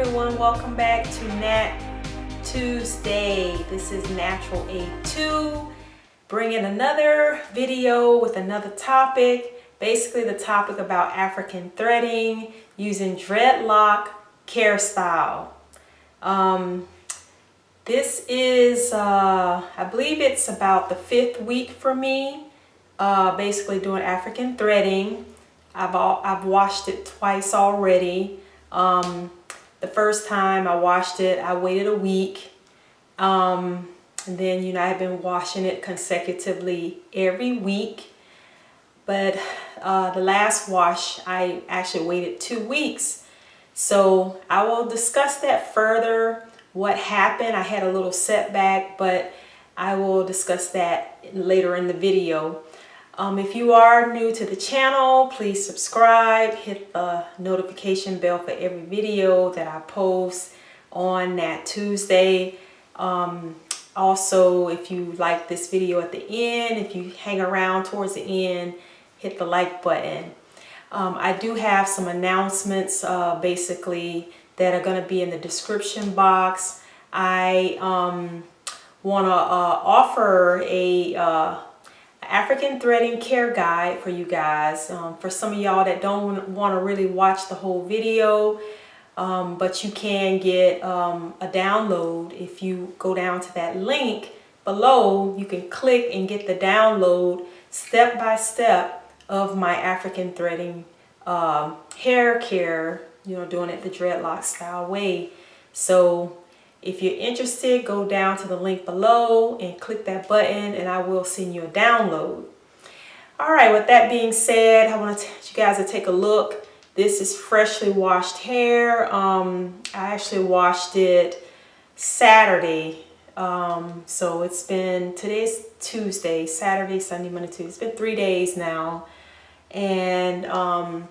everyone, welcome back to Nat Tuesday. This is Natural A2, bringing another video with another topic. Basically the topic about African threading using dreadlock care style. This is, I believe it's about the 5th week for me, basically doing African threading. I've washed it twice already. The first time I washed it, I waited a week. And then, I've been washing it consecutively every week. But the last wash, I actually waited 2 weeks. So I will discuss that further, what happened. I had a little setback, but I will discuss that later in the video. If you are new to the channel, please subscribe, hit the notification bell for every video that I post on Nat Tuesday. Also, if you like this video at the end, if you hang around towards the end, hit the like button. I do have some announcements basically that are going to be in the description box. I want to offer a African threading care guide for you guys. For some of y'all that don't want to really watch the whole video, but you can get a download. If you go down to that link below, you can click and get the download step by step of my African threading hair care, doing it the dreadlock style way. So if you're interested, go down to the link below and click that button and I will send you a download. All right, with that being said, I want you guys to take a look. This is freshly washed hair. I actually washed it Saturday. So it's been, today's Tuesday, Saturday, Sunday, Monday, Tuesday. It's been 3 days now. And I'm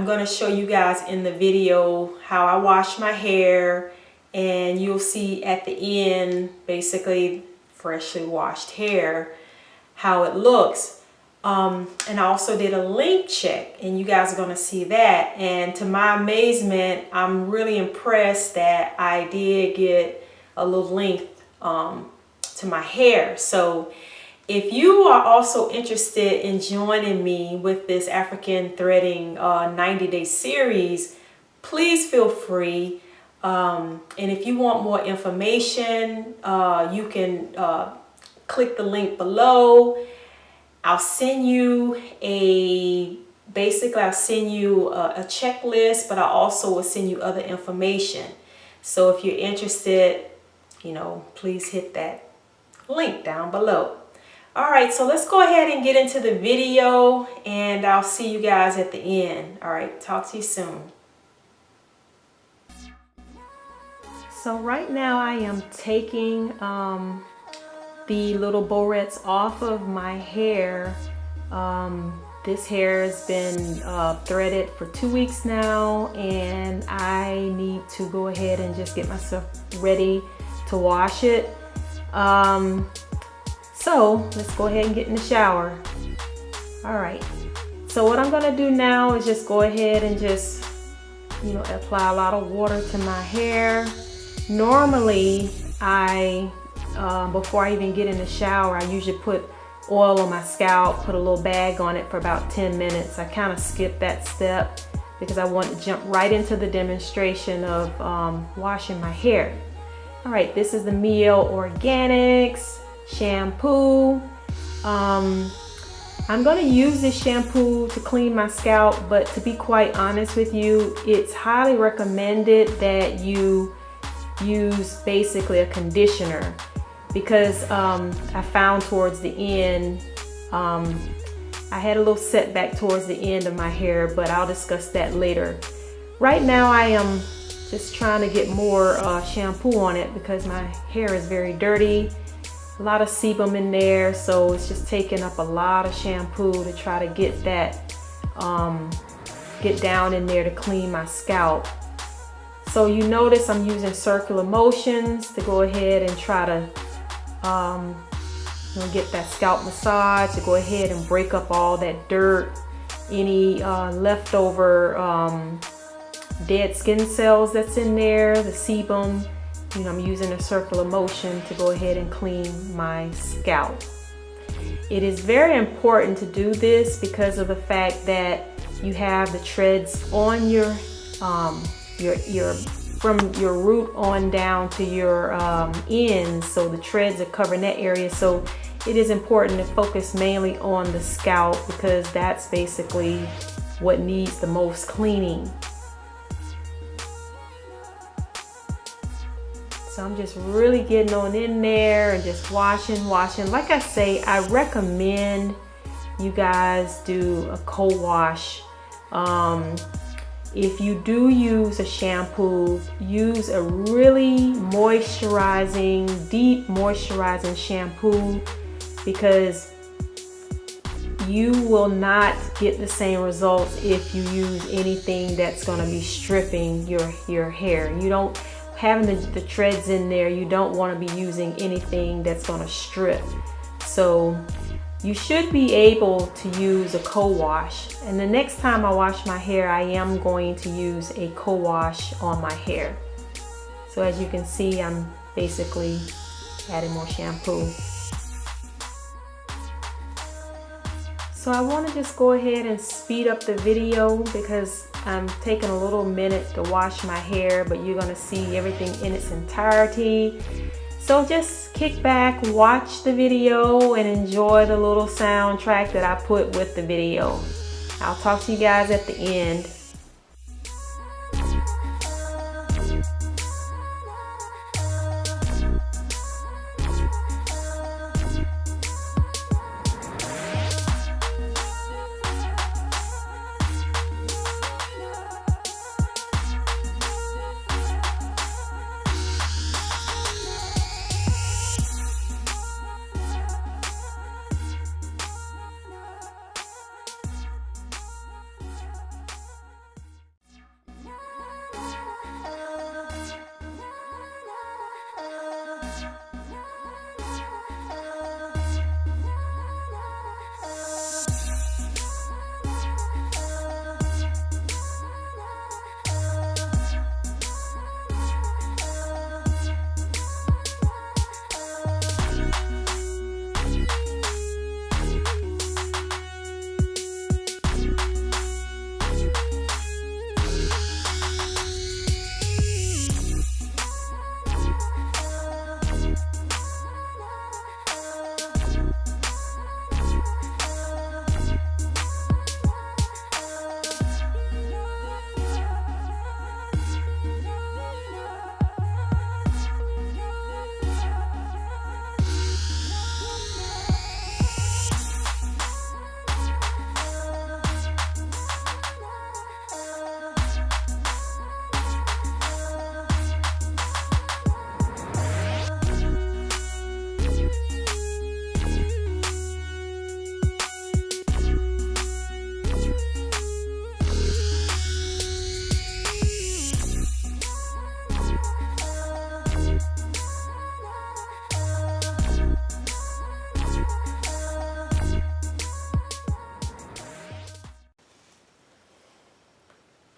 going to show you guys in the video how I wash my hair. And you'll see at the end, basically freshly washed hair, how it looks. And I also did a length check, and you guys are going to see that. And to my amazement, I'm really impressed that I did get a little length to my hair. So if you are also interested in joining me with this African threading 90-day series, please feel free. And if you want more information, you can click the link below. I'll send you a checklist, but I also will send you other information. So if you're interested, please hit that link down below. All right, so let's go ahead and get into the video, and I'll see you guys at the end. All right, talk to you soon. So right now I am taking the little barrettes off of my hair. This hair has been threaded for 2 weeks now, and I need to go ahead and just get myself ready to wash it. So let's go ahead and get in the shower. All right, so what I'm gonna do now is just go ahead and just apply a lot of water to my hair. Normally, before I even get in the shower, I usually put oil on my scalp, put a little bag on it for about 10 minutes. I kind of skip that step because I want to jump right into the demonstration of washing my hair. All right, this is the Miel Organics shampoo. I'm going to use this shampoo to clean my scalp, but to be quite honest with you, it's highly recommended that you use basically a conditioner, because I found towards the end I had a little setback towards the end of my hair, but I'll discuss that later. Right now I am just trying to get more shampoo on it because my hair is very dirty, a lot of sebum in there, so it's just taking up a lot of shampoo to try to get that get down in there to clean my scalp. So you notice I'm using circular motions to go ahead and try to get that scalp massage, to go ahead and break up all that dirt, any leftover dead skin cells that's in there, the sebum. You know, I'm using a circular motion to go ahead and clean my scalp. It is very important to do this because of the fact that you have the treads on your from your root on down to your ends, so the treads are covering that area. So it is important to focus mainly on the scalp because that's basically what needs the most cleaning. So I'm just really getting on in there and just washing. Like I say, I recommend you guys do a co-wash. If you do use a shampoo, use a really moisturizing, deep moisturizing shampoo, because you will not get the same results if you use anything that's going to be stripping your hair. You don't, having the threads in there, you don't want to be using anything that's going to strip. So you should be able to use a co-wash. And the next time I wash my hair, I am going to use a co-wash on my hair. So as you can see, I'm basically adding more shampoo. So I want to just go ahead and speed up the video because I'm taking a little minute to wash my hair, but you're going to see everything in its entirety. So just kick back, watch the video, and enjoy the little soundtrack that I put with the video. I'll talk to you guys at the end.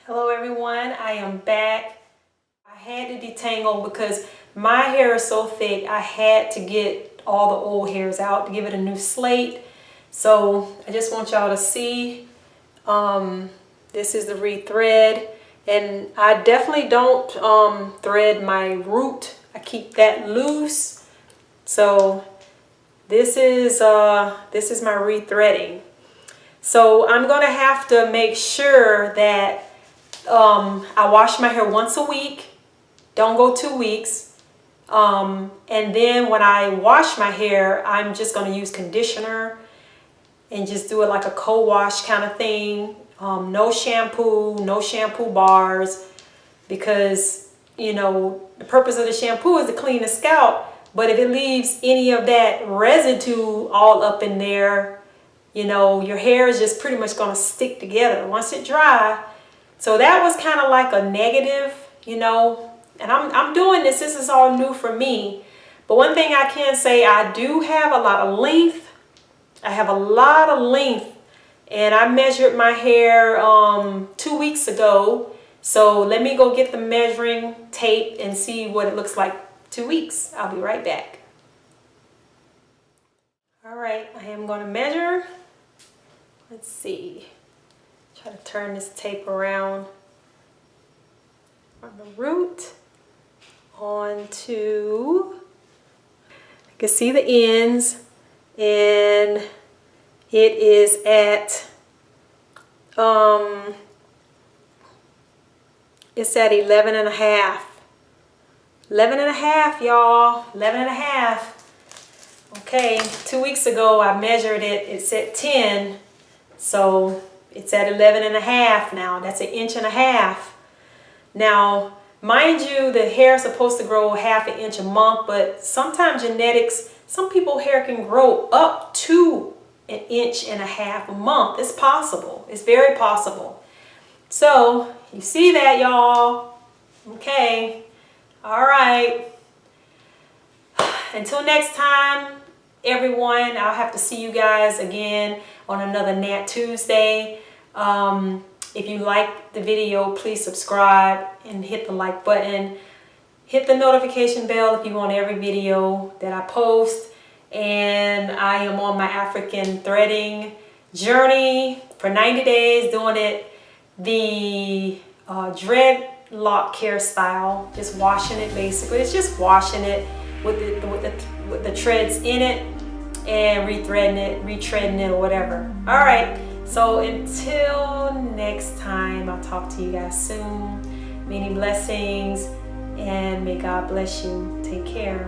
Hello everyone, I am back. I had to detangle because my hair is so thick. I had to get all the old hairs out to give it a new slate. So I just want y'all to see, this is the rethread, and I definitely don't thread my root. I keep that loose. So this is my rethreading. So I'm gonna have to make sure that I wash my hair once a week. Don't go 2 weeks. And then when I wash my hair, I'm just going to use conditioner and just do it like a co-wash kind of thing. No shampoo, no shampoo bars, because, you know, the purpose of the shampoo is to clean the scalp. But if it leaves any of that residue all up in there, you know, your hair is just pretty much going to stick together once it dries. So that was kind of like a negative, you know, and I'm doing this. This is all new for me. But one thing I can say, I do have a lot of length. I have a lot of length, and I measured my hair 2 weeks ago, So let me go get the measuring tape and see what it looks like 2 weeks. I'll be right back. All right, I am going to measure. Let's see. Try to turn this tape around from the root onto, you can see the ends, and it is at it's at 11 and a half. 11 and a half, y'all. 11 and a half. Okay, 2 weeks ago I measured it. It's at 10. So it's at 11 and a half now. That's 1.5 inches. Now, mind you, the hair is supposed to grow 1/2 inch a month, but sometimes genetics, some people's hair can grow up to 1.5 inches a month. It's possible. It's very possible. So you see that, y'all? Okay. All right. Until next time, everyone, I'll have to see you guys again on another Nat Tuesday. If you like the video, please subscribe and hit the like button. Hit the notification bell if you want every video that I post. And I am on my African threading journey for 90 days, doing it the dreadlock hairstyle, just washing it basically. It's just washing it with the threads in it and retreading it or whatever. All right, so until next time, I'll talk to you guys soon. Many blessings, and may God bless you. Take care.